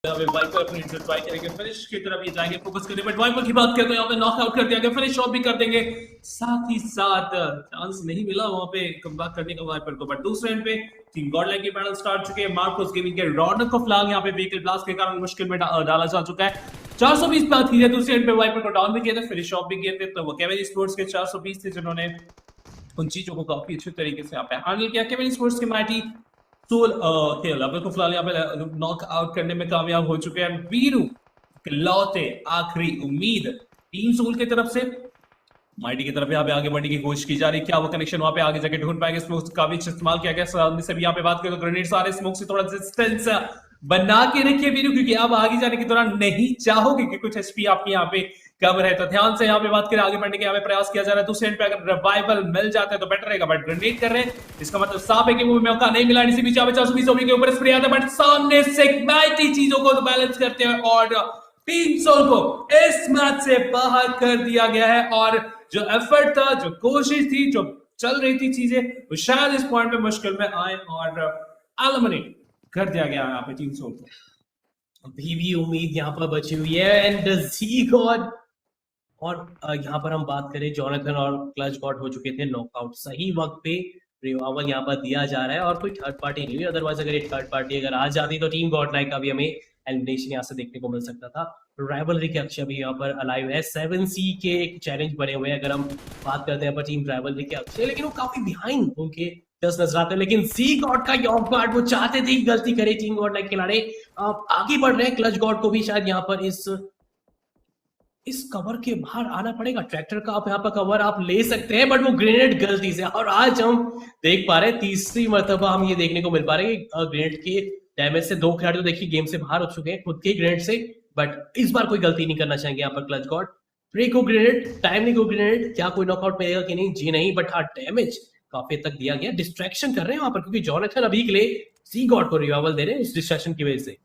Wiper अपनी try करेंगे, finish की तरफ ये जाएंगे, फोकस करेंगे, बट वाइपर की बात करते हैं, यहाँ पे नॉकआउट कर दिया गया, फिनिश ऑफ भी कर देंगे। साथ ही साथ चांस नहीं मिला वहां पे कमबैक करने का वाइपर को, बट दूसरे एंड पे टीम गॉडलाइक के पैनल स्टार्ट चुके हैं। मार्कोस गेमिंग के रॉडक को फ्लैग यहाँ पे व्हीकल ब्लास्ट के कारण मुश्किल में डाला जा चुका है। 420 बात की जाए, दूसरे एंड पे वाइपर को डाउन भी किया था, फिनिश ऑफ भी किए थे, तो वो केविन स्पोर्ट्स के 420 थे जिन्होंने उन चीजों को काफी अच्छे तरीके से यहाँ पे हैंडल किया। केविन स्पोर्ट्स के माइटी सोल खेल अब को फिलहाल यहाँ पे नॉक आउट करने में कामयाब हो चुके हैं। वीरू लौटे आखिरी उम्मीद टीम सोल की तरफ से माइटी की तरफ यहाँ पे आगे बढ़ने की कोशिश की जा रही है। क्या वो कनेक्शन वहां पे आगे जाके ढूंढ पाएंगे? स्मोक का भी इस्तेमाल किया गया। सामने से भी यहाँ पे बात करें तो ग्रेनेड सारे स्मोक से थोड़ा डिस्टेंस बना के रखिए वीरू, क्योंकि आप आगे जाने के दौरान नहीं चाहोगे कि कुछ एचपी आपकी यहाँ पे कम है, तो ध्यान से यहाँ पे बात करें, आगे बढ़ने के यहाँ पे प्रयास किया जा रहा है। दूसरे एंड पे अगर रिवाइवल मिल जाता है तो बेटर रहेगा, बट ग्रेनेड कर रहे हैं, इसका मतलब साफ है कि वो मौका नहीं मिला। इसी बीच यहाँ पे 420 ओपनिंग के ऊपर स्प्रे आता है, बट सामने से माइटी चीजों को बैलेंस करते हैं और टीम सोल को इस मैच से बाहर कर दिया गया है। और जो एफर्ट था, जो कोशिश थी, जो चल रही थी चीजें, वो शायद इस पॉइंट पे मुश्किल में आए और एलिमिनेट कर दिया गया यहाँ पे टीम सोल को। अभी भी उम्मीद यहाँ पर बची हुई है एंड जी गॉड। और यहाँ पर हम बात करें, जोनाथन और क्लच गॉड हो चुके थे नॉकआउट, सही वक्त पे रिवाइवल यहाँ पर दिया जा रहा है और कोई थर्ड पार्टी नहीं हुई। अदरवाइज अगर एक थर्ड पार्टी अगर आ जाती तो टीम गॉडलाइक का भी हमें एलिमिनेशन यहाँ से देखने को मिल सकता था। राइवलरी के अक्षय भी यहाँ पर अलाइव है, 7C के एक चैलेंज बने हुए हैं अगर हम बात करते हैं टीम राइवलरी के अक्षय, लेकिन वो काफी बिहाइंड उनके जस्ट नजर आते हैं। लेकिन जी गॉड का ऑफ गार्ड, वो चाहते थे गलती करे टीम गॉडलाइक खिलाड़ी, आगे बढ़ रहे हैं। क्लच गॉड को भी शायद यहाँ पर इस कवर के बाहर आना पड़ेगा। ट्रैक्टर का आप यहाँ पर कवर आप ले सकते हैं, बट वो ग्रेनेड गलती से, और आज हम देख पा रहे हैं तीसरी मर्तबा हम ये देखने को मिल पा रहे हैं ग्रेनेड के डैमेज से 2 खिलाड़ी तो देखिए गेम से बाहर हो चुके हैं खुद के ग्रेनेड से, बट इस बार कोई गलती नहीं करना चाहेंगे यहाँ पर क्लच गॉड। प्रे को ग्रेनेड, टाइमली को ग्रेनेड, क्या कोई नॉकआउट मिलेगा कि नहीं? जी नहीं, बट हाँ डैमेज काफी तक दिया गया। डिस्ट्रैक्शन कर रहे हैं वहां पर, क्योंकि जोनाथन अभी के लिए सी गॉड को रिवाइवल दे रहे हैं इस डिस्ट्रैक्शन की वजह से।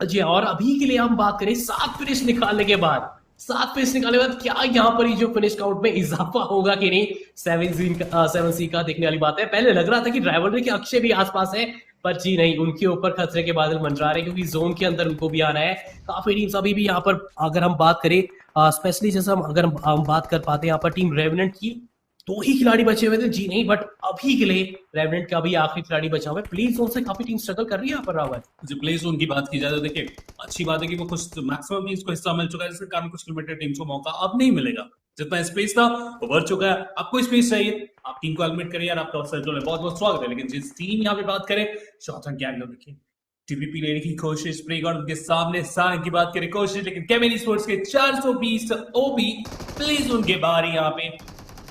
जी, और अभी के लिए हम बात करें 7 फिनिश निकालने के बाद, 7 फिनिश निकालने के बाद क्या यहाँ पर जो फिनिश काउंट में इजाफा होगा कि नहीं, 7C का देखने वाली बात है। पहले लग रहा था कि राइवलरी के अक्षय भी आसपास है, पर जी नहीं, उनके ऊपर खतरे के बादल मंडरा रहे हैं, क्योंकि जोन के अंदर उनको भी आना है। काफी टीम्स अभी भी यहाँ पर अगर हम बात करें स्पेशली जैसे हम बात कर पाते हैं यहाँ पर टीम रेवेनेंट की, 2 ही खिलाड़ी बचे हुए थे जी नहीं, बट अभी के लिए रेवेनेंट का भी आखिरी खिलाड़ी बचा हुआ है। प्ले जोन से काफी टीम स्ट्रगल कर रही है यहाँ पर रावत। जो प्ले जोन की बात की जाए तो देखिए अच्छी बात है कि वो कुछ मैक्सिमम टीम्स को हिस्सा मिल चुका है, जिसके कारण कुछ लिमिटेड टीम्स को मौका अब नहीं मिलेगा। जितना स्पेस था वो भर चुका है, आपको स्पेस चाहिए, आप टीम को एलिमिनेट करिए, आपका सर्कल में बहुत बहुत स्वागत है। लेकिन जिस टीम यहाँ पे बात करें, शॉटन के एंगल देखिए, टीपीपी लेने की कोशिश, प्लेगॉन उनके सामने सारे की बात करें कोशिश, लेकिन केविन स्पोर्ट्स के 420 ओबी प्ले जोन के बाहर यहाँ पे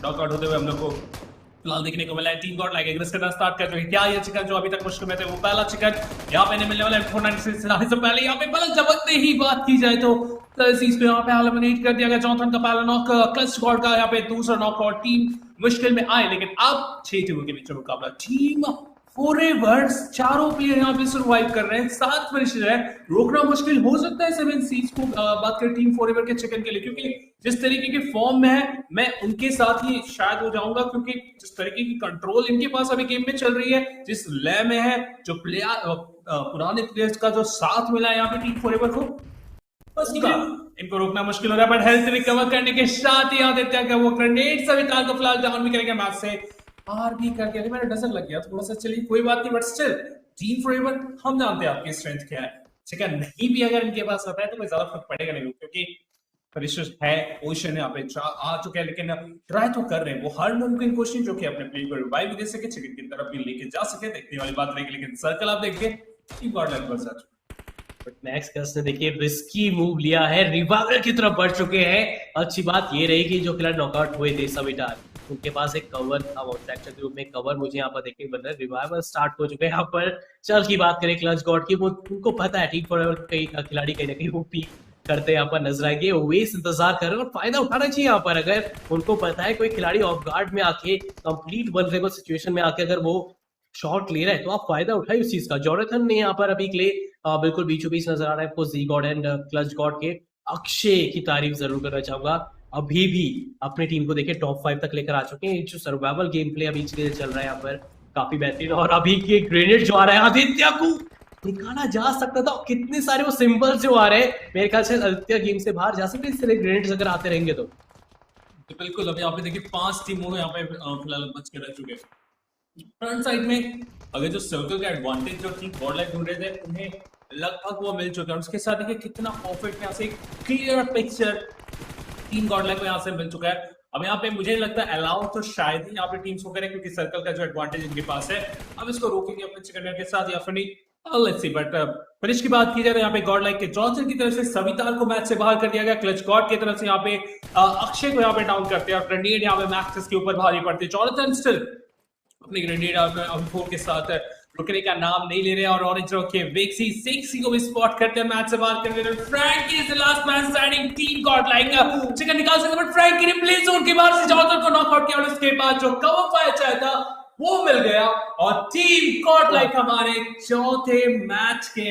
नॉकआउट होते हुए हम लोग को फिलहाल देखने को मिला है। टीम गॉडलाइक एग्रेस करना स्टार्ट कर चुके हैं। क्या ये चिकन जो अभी तक मुश्किल में थे, वो पहला चिकन यहाँ पे नहीं मिलने वाला है। 496 से पहले यहाँ पे पलक झपकते ही बात की जाए तो इसको यहाँ पे एलिमिनेट कर दिया गया। जोनाथन का पहला नॉक, क्लच गॉड का यहाँ पे दूसरा नॉक, और टीम मुश्किल में आए। लेकिन अब 6 टीमों के बीच मुकाबला, टीम फॉरएवर्स चारों प्लेयर यहाँ पे सर्वाइव कर रहे हैं। 7 फिनिशर है, रोकना मुश्किल हो सकता है 7Cs को। बात करें टीम फॉरएवर के चिकन के लिए, क्योंकि जिस तरीके के फॉर्म में है, मैं उनके साथ ही शायद हो जाऊंगा, क्योंकि जिस तरीके की कंट्रोल इनके पास अभी गेम में चल रही है, जिस लय में है, जो प्लेयर पुराने प्लेयर्स का जो साथ मिला है यहाँ पे टीम फॉरएवर को, बस इनको रोकना मुश्किल हो रहा है। बट हेल्थ रिकवर करने के साथ ही आदित्य का वो ग्रेनेड सभी तार को फिलहाल डाउन भी करेंगे मैच से, आर भी कर गया। मेरा डजन लग गया थोड़ा सा, चलिए कोई बात नहीं, बट स्टिल टीम फॉरएवर हम जानते हैं आपकी स्ट्रेंथ क्या है। चिकन नहीं भी अगर इनके पास आता है तो कोई ज्यादा फर्क पड़ेगा नहीं, क्योंकि परिश्रम है, पोजिशन है, यहाँ पे आ चुके हैं, लेकिन ट्राई तो कर रहे हैं वो हर मुमकिन कोशिश जो कि अपने प्ले को रिवाइव दे सके, चिकन की तरफ भी लेके जा सके, देखने वाली बात रहेगी। लेकिन सर्कल आप देखिए, टीम गॉडलाइक वर्सेस बट मैक्स कस ने देखिए रिस्की मूव लिया है, रिवाइवल की तरफ बढ़ चुके हैं। अच्छी बात ये रही कि जो खिलाड़ी नॉकआउट हुए थे सविटार, उनके पास एक कवर था, वो ट्रैक्टर के रूप में कवर मुझे यहाँ पर देखने को मिल रहा है। रिवाइवल स्टार्ट हो चुके हैं यहाँ पर। चल की बात करें क्लच गॉड की, वो उनको पता है टीम फॉरएवर के खिलाड़ी कहीं ना कहीं वो पीक करते यहाँ पर नजर आएंगे, वेस इंतजार कर रहे हैं और फायदा उठाना चाहिए यहाँ पर। अगर उनको पता है कोई खिलाड़ी ऑफ गार्ड में आके कंप्लीट वल्नरेबल सिचुएशन में आके अगर वो शॉट ले रहा है, तो आप फायदा उठाइए उस चीज का। जोनाथन ने यहाँ पर अभी के लिए बिल्कुल बीचों बीच नजर आ रहा है आपको जी गॉड एंड क्लच गॉड के। अक्षय की तारीफ जरूर करना चाहूंगा, अभी भी अपनी टीम को देखिए टॉप 5 तक लेकर आ चुके हैं। जो सर्वाइवल गेम प्ले अभी चल रहा है यहाँ पर काफी बेहतरीन, और अभी के ग्रेनेड जो आ रहा है आदित्य को निकाला जा सकता था। कितने सारे वो सिंबल्स जो आ रहे हैं, मेरे ख्याल से आदित्य गेम से बाहर जा सकते हैं इस तरह ग्रेनेड्स अगर आते रहेंगे तो। तो बिल्कुल अभी यहाँ पे देखिए 5 टीमों यहाँ पे फिलहाल बच के रह चुके हैं। फ्रंट साइड में अगर जो सर्कल का एडवांटेज जो टीम गॉड लाइक ढूंढ रहे थे उन्हें लगभग वो मिल चुका है। उसके साथ देखिए कितना परफेक्ट यहाँ से clear picture team god like को यहाँ से मिल चुका है। अब यहाँ पे मुझे लगता है अलाउ तो शायद ही यहाँ पे टीम्स को करें क्योंकि सर्कल का जो एडवांटेज इनके पास है, अब इसको रोकेंगे अपने चिकन के साथ या फिर नहीं, लेट्स सी। बट फिनिश की बात की जाए तो यहाँ पे गॉड लाइक के जॉनसन की तरफ से सवितार को मैच से बाहर कर दिया गया। क्लच गॉड की तरफ से यहाँ पे अक्षय को यहाँ पे डाउन करते हैं और ग्रेनेड यहाँ पे मैक्सिस के ऊपर भारी पड़ती है। जॉनसन स्टिल अपनी ग्रेनेड अभी के साथ रुकने का नाम नहीं ले रहे और ऑरेंज रॉक के वेक्सी सेक्सी को भी स्पॉट करते हैं, मैच से बाहर कर देते हैं। Frankie is the last man standing, team god like chicken निकाल सकते बट फ्रैंकी ने प्ले जोन के बाहर से जॉनसन को नॉकआउट किया और उसके बाद जो कवर फायर चाहता वो मिल गया और टीम गॉड लाइक हमारे चौथे मैच के